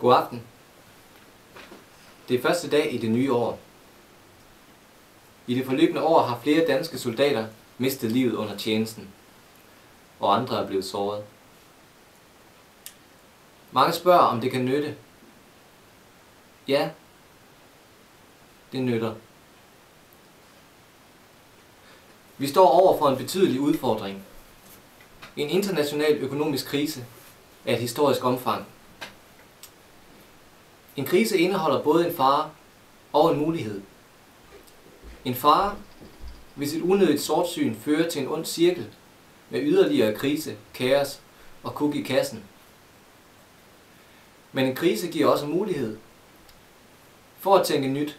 God aften. Det er første dag i det nye år. I det forløbende år har flere danske soldater mistet livet under tjenesten, og andre er blevet såret. Mange spørger, om det kan nytte. Ja, det nytter. Vi står over for en betydelig udfordring. En international økonomisk krise af et historisk omfang. En krise indeholder både en fare og en mulighed. En fare, hvis et unødigt sortsyn fører til en ond cirkel med yderligere krise, kaos og kuk i kassen. Men en krise giver også mulighed for at tænke nyt,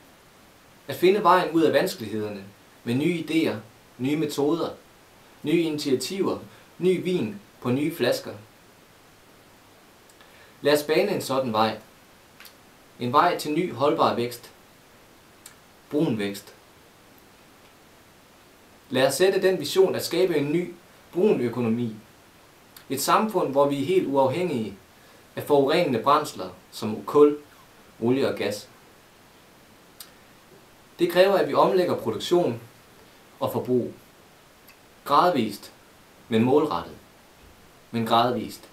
at finde vejen ud af vanskelighederne med nye idéer, nye metoder, nye initiativer, ny vin på nye flasker. Lad os bane en sådan vej. En vej til ny holdbar vækst. Brun vækst. Lad os sætte den vision at skabe en ny brun økonomi. Et samfund, hvor vi er helt uafhængige af forurenende brændsler som kul, olie og gas. Det kræver, at vi omlægger produktion og forbrug. Gradvist, men målrettet. Men gradvist.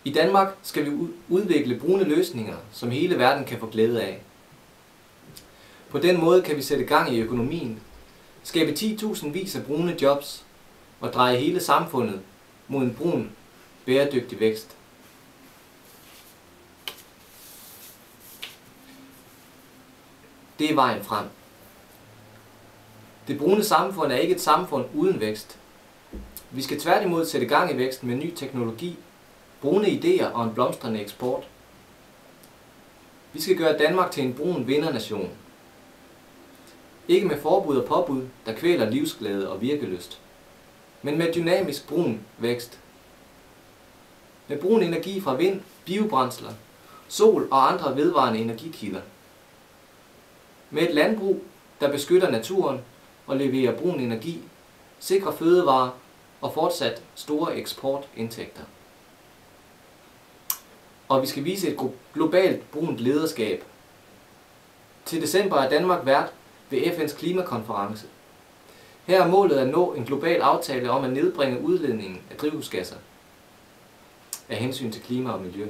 I Danmark skal vi udvikle brune løsninger, som hele verden kan få glæde af. På den måde kan vi sætte gang i økonomien, skabe 10.000 vis af brune jobs og dreje hele samfundet mod en brun, bæredygtig vækst. Det er vejen frem. Det brune samfund er ikke et samfund uden vækst. Vi skal tværtimod sætte gang i væksten med ny teknologi, brune idéer og en blomstrende eksport. Vi skal gøre Danmark til en brun vindernation. Ikke med forbud og påbud, der kvæler livsglæde og virkelyst, men med dynamisk brun vækst. Med brun energi fra vind, biobrændsler, sol og andre vedvarende energikilder. Med et landbrug, der beskytter naturen og leverer brun energi, sikrer fødevarer og fortsat store eksportindtægter. Og vi skal vise et globalt brunt lederskab. Til december er Danmark vært ved FN's klimakonference. Her er målet at nå en global aftale om at nedbringe udledningen af drivhusgasser af hensyn til klima og miljø.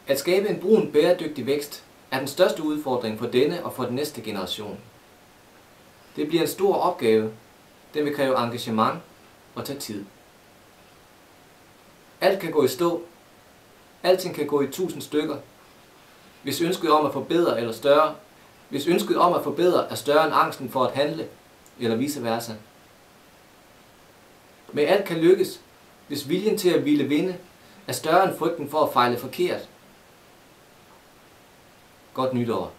At skabe en brun, bæredygtig vækst er den største udfordring for denne og for den næste generation. Det bliver en stor opgave. Den vil kræve engagement og tage tid. Alt kan gå i stå. Alting kan gå i 1000 stykker. Hvis ønsket om at forbedre er større end angsten for at handle, eller vice versa. Men alt kan lykkes, hvis viljen til at ville vinde er større end frygten for at fejle forkert. Godt nytår.